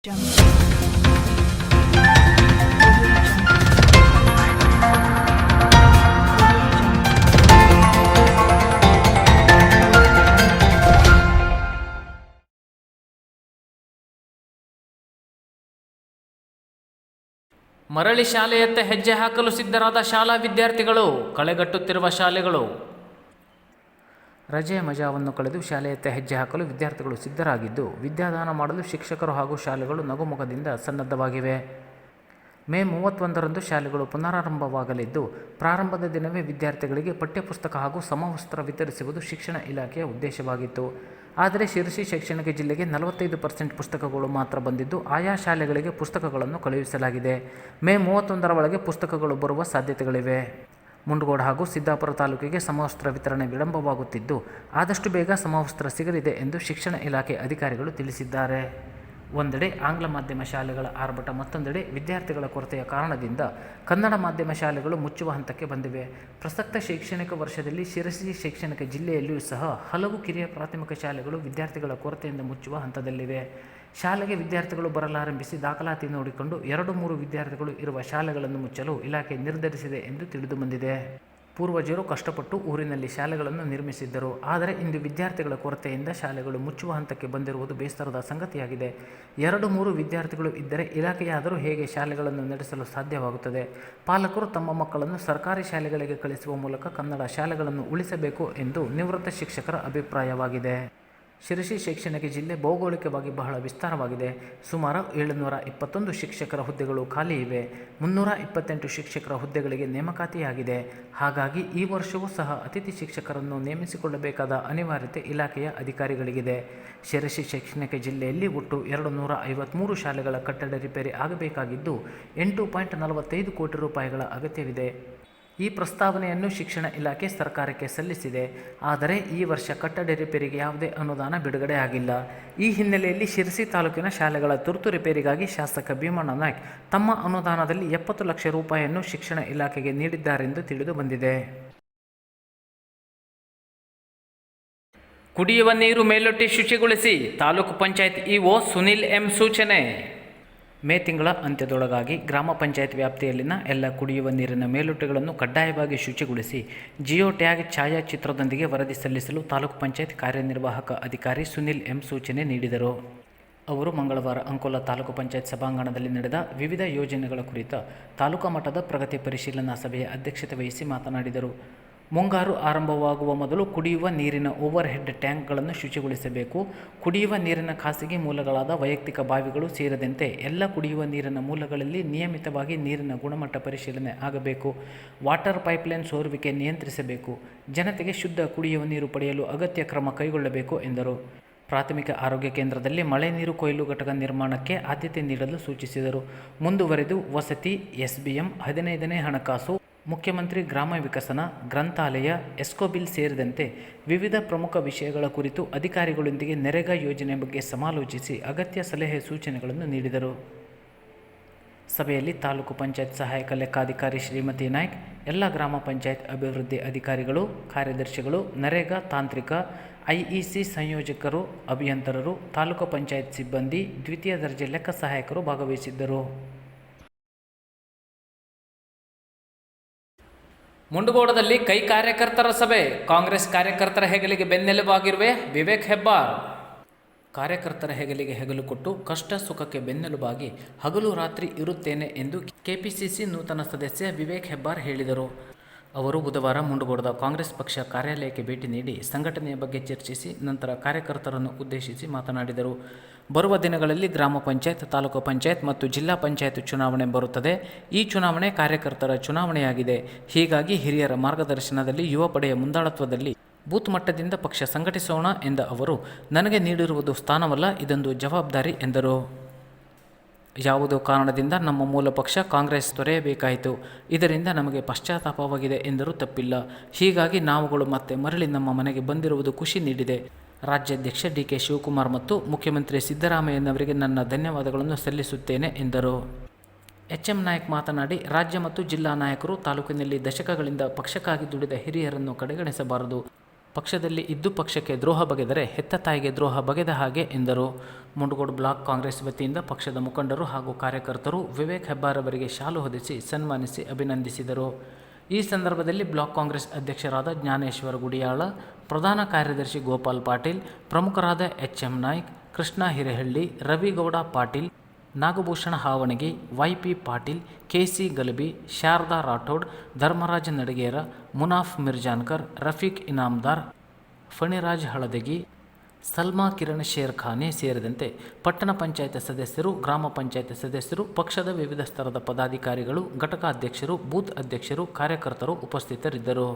ಮರಳಿ ಶಾಲೆಯತ್ತ ಹೆಜ್ಜೆ ಹಾಕಲು ಸಿದ್ಧರಾದ ಶಾಲಾ ವಿದ್ಯಾರ್ಥಿಗಳು, ಕಳೆಗಟ್ಟುತ್ತಿರುವ ಶಾಲೆಗಳು. ರಜೆಯ ಮಜಾವನ್ನು ಕಳೆದು ಶಾಲೆಯತ್ತ ಹೆಜ್ಜೆ ಹಾಕಲು ವಿದ್ಯಾರ್ಥಿಗಳು ಸಿದ್ಧರಾಗಿದ್ದು, ವಿದ್ಯಾದಾನ ಮಾಡಲು ಶಿಕ್ಷಕರು ಹಾಗೂ ಶಾಲೆಗಳು ನಗುಮುಖದಿಂದ ಸನ್ನದ್ಧವಾಗಿವೆ. ಮೇ 31ರಂದು ಶಾಲೆಗಳು ಪುನರಾರಂಭವಾಗಲಿದ್ದು, ಪ್ರಾರಂಭದ ದಿನವೇ ವಿದ್ಯಾರ್ಥಿಗಳಿಗೆ ಪಠ್ಯಪುಸ್ತಕ ಹಾಗೂ ಸಮವಸ್ತ್ರ ವಿತರಿಸುವುದು ಶಿಕ್ಷಣ ಇಲಾಖೆಯ ಉದ್ದೇಶವಾಗಿತ್ತು. ಆದರೆ ಶಿರಸಿ ಶೈಕ್ಷಣಿಕ ಜಿಲ್ಲೆಗೆ 45% ಪುಸ್ತಕಗಳು ಮಾತ್ರ ಬಂದಿದ್ದು, ಆಯಾ ಶಾಲೆಗಳಿಗೆ ಪುಸ್ತಕಗಳನ್ನು ಕಳುಹಿಸಲಾಗಿದೆ. ಮೇ 31ರ ಒಳಗೆ ಪುಸ್ತಕಗಳು ಬರುವ ಸಾಧ್ಯತೆಗಳಿವೆ. ಮುಂಡಗೋಡ ಹಾಗೂ ಸಿದ್ದಾಪುರ ತಾಲೂಕಿಗೆ ಸಮವಸ್ತ್ರ ವಿತರಣೆ ವಿಳಂಬವಾಗುತ್ತಿದ್ದು, ಆದಷ್ಟು ಬೇಗ ಸಮವಸ್ತ್ರ ಸಿಗಲಿದೆ ಎಂದು ಶಿಕ್ಷಣ ಇಲಾಖೆ ಅಧಿಕಾರಿಗಳು ತಿಳಿಸಿದ್ದಾರೆ. ಒಂದೆಡೆ ಆಂಗ್ಲ ಮಾಧ್ಯಮ ಶಾಲೆಗಳ ಆರ್ಭಟ, ಮತ್ತೊಂದೆಡೆ ವಿದ್ಯಾರ್ಥಿಗಳ ಕೊರತೆಯ ಕಾರಣದಿಂದ ಕನ್ನಡ ಮಾಧ್ಯಮ ಶಾಲೆಗಳು ಮುಚ್ಚುವ ಹಂತಕ್ಕೆ ಬಂದಿವೆ. ಪ್ರಸಕ್ತ ಶೈಕ್ಷಣಿಕ ವರ್ಷದಲ್ಲಿ ಶಿರಸಿ ಶೈಕ್ಷಣಿಕ ಜಿಲ್ಲೆಯಲ್ಲಿಯೂ ಸಹ ಹಲವು ಕಿರಿಯ ಪ್ರಾಥಮಿಕ ಶಾಲೆಗಳು ವಿದ್ಯಾರ್ಥಿಗಳ ಕೊರತೆಯಿಂದ ಮುಚ್ಚುವ ಹಂತದಲ್ಲಿವೆ. ಶಾಲೆಗೆ ವಿದ್ಯಾರ್ಥಿಗಳು ಬರಲಾರಂಭಿಸಿ ದಾಖಲಾತಿ ನೋಡಿಕೊಂಡು 2-3 ವಿದ್ಯಾರ್ಥಿಗಳು ಇರುವ ಶಾಲೆಗಳನ್ನು ಮುಚ್ಚಲು ಇಲಾಖೆ ನಿರ್ಧರಿಸಿದೆ ಎಂದು ತಿಳಿದುಬಂದಿದೆ. ಪೂರ್ವಜರು ಕಷ್ಟಪಟ್ಟು ಊರಿನಲ್ಲಿ ಶಾಲೆಗಳನ್ನು ನಿರ್ಮಿಸಿದ್ದರು. ಆದರೆ ಇಂದು ವಿದ್ಯಾರ್ಥಿಗಳ ಕೊರತೆಯಿಂದ ಶಾಲೆಗಳು ಮುಚ್ಚುವ ಹಂತಕ್ಕೆ ಬಂದಿರುವುದು ಬೇಸರದ ಸಂಗತಿಯಾಗಿದೆ. 2-3 ವಿದ್ಯಾರ್ಥಿಗಳು ಇದ್ದರೆ ಇಲಾಖೆಯಾದರೂ ಹೇಗೆ ಶಾಲೆಗಳನ್ನು ನಡೆಸಲು ಸಾಧ್ಯವಾಗುತ್ತದೆ? ಪಾಲಕರು ತಮ್ಮ ಮಕ್ಕಳನ್ನು ಸರ್ಕಾರಿ ಶಾಲೆಗಳಿಗೆ ಕಳಿಸುವ ಮೂಲಕ ಕನ್ನಡ ಶಾಲೆಗಳನ್ನು ಉಳಿಸಬೇಕು ಎಂದು ನಿವೃತ್ತ ಶಿಕ್ಷಕರ ಅಭಿಪ್ರಾಯವಾಗಿದೆ. ಶಿರಸಿ ಶೈಕ್ಷಣಿಕ ಜಿಲ್ಲೆ ಭೌಗೋಳಿಕವಾಗಿ ಬಹಳ ವಿಸ್ತಾರವಾಗಿದೆ. ಸುಮಾರು 721 ಶಿಕ್ಷಕರ ಹುದ್ದೆಗಳು ಖಾಲಿ ಇವೆ. 328 ಶಿಕ್ಷಕರ ಹುದ್ದೆಗಳಿಗೆ ನೇಮಕಾತಿಯಾಗಿದೆ. ಹಾಗಾಗಿ ಈ ವರ್ಷವೂ ಸಹ ಅತಿಥಿ ಶಿಕ್ಷಕರನ್ನು ನೇಮಿಸಿಕೊಳ್ಳಬೇಕಾದ ಅನಿವಾರ್ಯತೆ ಇಲಾಖೆಯ ಅಧಿಕಾರಿಗಳಿಗಿದೆ. ಶಿರಸಿ ಶೈಕ್ಷಣಿಕ ಜಿಲ್ಲೆಯಲ್ಲಿ ಒಟ್ಟು 253 ಶಾಲೆಗಳ ಕಟ್ಟಡ ರಿಪೇರಿ ಆಗಬೇಕಾಗಿದ್ದು, 8.45 ಕೋಟಿ ರೂಪಾಯಿಗಳ ಅಗತ್ಯವಿದೆ. ಈ ಪ್ರಸ್ತಾವನೆಯನ್ನು ಶಿಕ್ಷಣ ಇಲಾಖೆ ಸರ್ಕಾರಕ್ಕೆ ಸಲ್ಲಿಸಿದೆ. ಆದರೆ ಈ ವರ್ಷ ಕಟ್ಟಡ ರಿಪೇರಿಗೆ ಯಾವುದೇ ಅನುದಾನ ಬಿಡುಗಡೆ ಆಗಿಲ್ಲ. ಈ ಹಿನ್ನೆಲೆಯಲ್ಲಿ ಶಿರಸಿ ತಾಲೂಕಿನ ಶಾಲೆಗಳ ತುರ್ತು ರಿಪೇರಿಗಾಗಿ ಶಾಸಕ ಭೀಮಣ್ಣ ನಾಯ್ಕ ತಮ್ಮ ಅನುದಾನದಲ್ಲಿ 70 ಲಕ್ಷ ರೂಪಾಯಿಯನ್ನು ಶಿಕ್ಷಣ ಇಲಾಖೆಗೆ ನೀಡಿದ್ದಾರೆಂದು ತಿಳಿದು ಬಂದಿದೆ. ಕುಡಿಯುವ ನೀರು ಮೇಲೊಟ್ಟಿ ಶುಚಿಗೊಳಿಸಿ ತಾಲೂಕು ಪಂಚಾಯತ್ ಇಒ ಸುನಿಲ್ ಎಂ ಸೂಚನೆ. ಮೇ ತಿಂಗಳ ಅಂತ್ಯದೊಳಗಾಗಿ ಗ್ರಾಮ ಪಂಚಾಯತ್ ವ್ಯಾಪ್ತಿಯಲ್ಲಿನ ಎಲ್ಲ ಕುಡಿಯುವ ನೀರಿನ ಮೇಲೊಟ್ಟೆಗಳನ್ನು ಕಡ್ಡಾಯವಾಗಿ ಶುಚಿಗೊಳಿಸಿ ಜಿಯೋ ಟ್ಯಾಗ್ ಛಾಯಾಚಿತ್ರದೊಂದಿಗೆ ವರದಿ ಸಲ್ಲಿಸಲು ತಾಲೂಕು ಪಂಚಾಯತ್ ಕಾರ್ಯನಿರ್ವಾಹಕ ಅಧಿಕಾರಿ ಸುನಿಲ್ ಎಂ ಸೂಚನೆ ನೀಡಿದರು. ಅವರು ಮಂಗಳವಾರ ಅಂಕೋಲ ತಾಲೂಕು ಪಂಚಾಯತ್ ಸಭಾಂಗಣದಲ್ಲಿ ನಡೆದ ವಿವಿಧ ಯೋಜನೆಗಳ ಕುರಿತ ತಾಲೂಕಾ ಮಟ್ಟದ ಪ್ರಗತಿ ಪರಿಶೀಲನಾ ಸಭೆಯ ಅಧ್ಯಕ್ಷತೆ ವಹಿಸಿ ಮಾತನಾಡಿದರು. ಮುಂಗಾರು ಆರಂಭವಾಗುವ ಮೊದಲು ಕುಡಿಯುವ ನೀರಿನ ಓವರ್ ಹೆಡ್ ಟ್ಯಾಂಕ್ಗಳನ್ನು ಶುಚಿಗೊಳಿಸಬೇಕು. ಕುಡಿಯುವ ನೀರಿನ ಖಾಸಗಿ ಮೂಲಗಳಾದ ವೈಯಕ್ತಿಕ ಬಾವಿಗಳು ಸೇರಿದಂತೆ ಎಲ್ಲ ಕುಡಿಯುವ ನೀರಿನ ಮೂಲಗಳಲ್ಲಿ ನಿಯಮಿತವಾಗಿ ನೀರಿನ ಗುಣಮಟ್ಟ ಪರಿಶೀಲನೆ ಆಗಬೇಕು. ವಾಟರ್ ಪೈಪ್ಲೈನ್ ಸೋರುವಿಕೆ ನಿಯಂತ್ರಿಸಬೇಕು. ಜನತೆಗೆ ಶುದ್ಧ ಕುಡಿಯುವ ನೀರು ಪಡೆಯಲು ಅಗತ್ಯ ಕ್ರಮ ಕೈಗೊಳ್ಳಬೇಕು ಎಂದರು. ಪ್ರಾಥಮಿಕ ಆರೋಗ್ಯ ಕೇಂದ್ರದಲ್ಲಿ ಮಳೆ ನೀರು ಕೊಯ್ಲು ಘಟಕ ನಿರ್ಮಾಣಕ್ಕೆ ಆದ್ಯತೆ ನೀಡಲು ಸೂಚಿಸಿದರು. ಮುಂದುವರೆದು ವಸತಿ, SBM, 15ನೇ ಹಣಕಾಸು, ಮುಖ್ಯಮಂತ್ರಿ ಗ್ರಾಮ ವಿಕಸನ, ಗ್ರಂಥಾಲಯ, ಎಸ್ಕೋಬಿಲ್ ಸೇರಿದಂತೆ ವಿವಿಧ ಪ್ರಮುಖ ವಿಷಯಗಳ ಕುರಿತು ಅಧಿಕಾರಿಗಳೊಂದಿಗೆ ನರೇಗಾ ಯೋಜನೆ ಬಗ್ಗೆ ಸಮಾಲೋಚಿಸಿ ಅಗತ್ಯ ಸಲಹೆ ಸೂಚನೆಗಳನ್ನು ನೀಡಿದರು. ಸಭೆಯಲ್ಲಿ ತಾಲೂಕು ಪಂಚಾಯತ್ ಸಹಾಯಕ ಲೆಕ್ಕಾಧಿಕಾರಿ ಶ್ರೀಮತಿ ನಾಯ್ಕ್, ಎಲ್ಲ ಗ್ರಾಮ ಪಂಚಾಯತ್ ಅಭಿವೃದ್ಧಿ ಅಧಿಕಾರಿಗಳು, ಕಾರ್ಯದರ್ಶಿಗಳು, ನರೇಗಾ ತಾಂತ್ರಿಕ, IEC ಸಂಯೋಜಕರು, ಅಭಿಯಂತರರು, ತಾಲೂಕು ಪಂಚಾಯತ್ ಸಿಬ್ಬಂದಿ, ದ್ವಿತೀಯ ದರ್ಜೆ ಲೆಕ್ಕ ಸಹಾಯಕರು ಭಾಗವಹಿಸಿದ್ದರು. ಮುಂಡಗೋಡದಲ್ಲಿ ಕೈ ಕಾರ್ಯಕರ್ತರ ಸಭೆ. ಕಾಂಗ್ರೆಸ್ ಕಾರ್ಯಕರ್ತರ ಹೆಗಲಿಗೆ ಬೆನ್ನೆಲುಬಾಗಿರುವೆ ವಿವೇಕ್ ಹೆಬ್ಬಾರ್. ಕಾರ್ಯಕರ್ತರ ಹೆಗಲಿಗೆ ಹೆಗಲು ಕೊಟ್ಟು ಕಷ್ಟ ಸುಖಕ್ಕೆ ಬೆನ್ನೆಲುಬಾಗಿ ಹಗಲು ರಾತ್ರಿ ಇರುತ್ತೇನೆ ಎಂದು KPCC ನೂತನ ಸದಸ್ಯ ವಿವೇಕ್ ಹೆಬ್ಬಾರ್ ಹೇಳಿದರು. ಅವರು ಬುಧವಾರ ಮುಂಡಗೋಡದ ಕಾಂಗ್ರೆಸ್ ಪಕ್ಷ ಕಾರ್ಯಾಲಯಕ್ಕೆ ಭೇಟಿ ನೀಡಿ ಸಂಘಟನೆಯ ಬಗ್ಗೆ ಚರ್ಚಿಸಿ ನಂತರ ಕಾರ್ಯಕರ್ತರನ್ನು ಉದ್ದೇಶಿಸಿ ಮಾತನಾಡಿದರು. ಬರುವ ದಿನಗಳಲ್ಲಿ ಗ್ರಾಮ ಪಂಚಾಯತ್, ತಾಲೂಕು ಪಂಚಾಯತ್ ಮತ್ತು ಜಿಲ್ಲಾ ಪಂಚಾಯತ್ ಚುನಾವಣೆ ಬರುತ್ತದೆ. ಈ ಚುನಾವಣೆ ಕಾರ್ಯಕರ್ತರ ಚುನಾವಣೆಯಾಗಿದೆ. ಹೀಗಾಗಿ ಹಿರಿಯರ ಮಾರ್ಗದರ್ಶನದಲ್ಲಿ ಯುವ ಪಡೆಯ ಮುಂದಾಳತ್ವದಲ್ಲಿ ಬೂತ್ ಮಟ್ಟದಿಂದ ಪಕ್ಷ ಸಂಘಟಿಸೋಣ ಎಂದ ಅವರು, ನನಗೆ ನೀಡಿರುವುದು ಸ್ಥಾನವಲ್ಲ, ಇದೊಂದು ಜವಾಬ್ದಾರಿ ಎಂದರು. ಯಾವುದೋ ಕಾರಣದಿಂದ ನಮ್ಮ ಮೂಲ ಪಕ್ಷ ಕಾಂಗ್ರೆಸ್ ತೊರೆಯಬೇಕಾಯಿತು. ಇದರಿಂದ ನಮಗೆ ಪಶ್ಚಾತ್ತಾಪವಾಗಿದೆ ಎಂದರೂ ತಪ್ಪಿಲ್ಲ. ಹೀಗಾಗಿ ನಾವುಗಳು ಮತ್ತೆ ಮರಳಿ ನಮ್ಮ ಮನೆಗೆ ಬಂದಿರುವುದು ಖುಷಿ ನೀಡಿದೆ. ರಾಜ್ಯಾಧ್ಯಕ್ಷ DK ಶಿವಕುಮಾರ್ ಮತ್ತು ಮುಖ್ಯಮಂತ್ರಿ ಸಿದ್ದರಾಮಯ್ಯನವರಿಗೆ ನನ್ನ ಧನ್ಯವಾದಗಳನ್ನು ಸಲ್ಲಿಸುತ್ತೇನೆ ಎಂದರು. HM ನಾಯ್ಕ್ ಮಾತನಾಡಿ, ರಾಜ್ಯ ಮತ್ತು ಜಿಲ್ಲಾ ನಾಯಕರು ತಾಲೂಕಿನಲ್ಲಿ ದಶಕಗಳಿಂದ ಪಕ್ಷಕ್ಕಾಗಿ ದುಡಿದ ಹಿರಿಯರನ್ನು ಕಡೆಗಣಿಸಬಾರದು. ಪಕ್ಷದಲ್ಲಿ ಇದ್ದು ಪಕ್ಷಕ್ಕೆ ದ್ರೋಹ ಬಗೆದರೆ ಹೆತ್ತ ತಾಯಿಗೆ ದ್ರೋಹ ಬಗೆದ ಹಾಗೆ ಎಂದರು. ಮುಂಡಗೋಡು ಬ್ಲಾಕ್ ಕಾಂಗ್ರೆಸ್ ವತಿಯಿಂದ ಪಕ್ಷದ ಮುಖಂಡರು ಹಾಗೂ ಕಾರ್ಯಕರ್ತರು ವಿವೇಕ್ ಹೆಬ್ಬಾರವರಿಗೆ ಶಾಲು ಹೊದಿಸಿ ಸನ್ಮಾನಿಸಿ ಅಭಿನಂದಿಸಿದರು. ಈ ಸಂದರ್ಭದಲ್ಲಿ ಬ್ಲಾಕ್ ಕಾಂಗ್ರೆಸ್ ಅಧ್ಯಕ್ಷರಾದ ಜ್ಞಾನೇಶ್ವರ ಗುಡಿಯಾಳ, ಪ್ರಧಾನ ಕಾರ್ಯದರ್ಶಿ ಗೋಪಾಲ್ ಪಾಟೀಲ್, ಪ್ರಮುಖರಾದ ಎಚ್.ಎಂ. ನಾಯ್ಕ್, ಕೃಷ್ಣ ಹಿರೇಹಳ್ಳಿ, ರವಿಗೌಡ ಪಾಟೀಲ್, ನಾಗಭೂಷಣ ಹಾವಣಗಿ, ವೈ.ಪಿ. ಪಾಟೀಲ್, ಕೆ.ಸಿ. ಗಲಬಿ, ಶಾರದಾ ರಾಠೋಡ್, ಧರ್ಮರಾಜ ನಡಗೇರ, ಮುನಾಫ್ ಮಿರ್ಜಾನ್ಕರ್, ರಫೀಕ್ ಇನಾಮದಾರ್, ಫಣಿರಾಜ್ ಹಳದಗಿ, ಸಲ್ಮಾ ಕಿರಣ್ ಶೇರ್ಖಾನೆ ಸೇರಿದಂತೆ ಪಟ್ಟಣ ಪಂಚಾಯತ್ ಸದಸ್ಯರು, ಗ್ರಾಮ ಪಂಚಾಯತ್ ಸದಸ್ಯರು, ಪಕ್ಷದ ವಿವಿಧ ಸ್ತರದ ಪದಾಧಿಕಾರಿಗಳು, ಘಟಕಾಧ್ಯಕ್ಷರು, ಬೂತ್ ಅಧ್ಯಕ್ಷರು, ಕಾರ್ಯಕರ್ತರು ಉಪಸ್ಥಿತರಿದ್ದರು.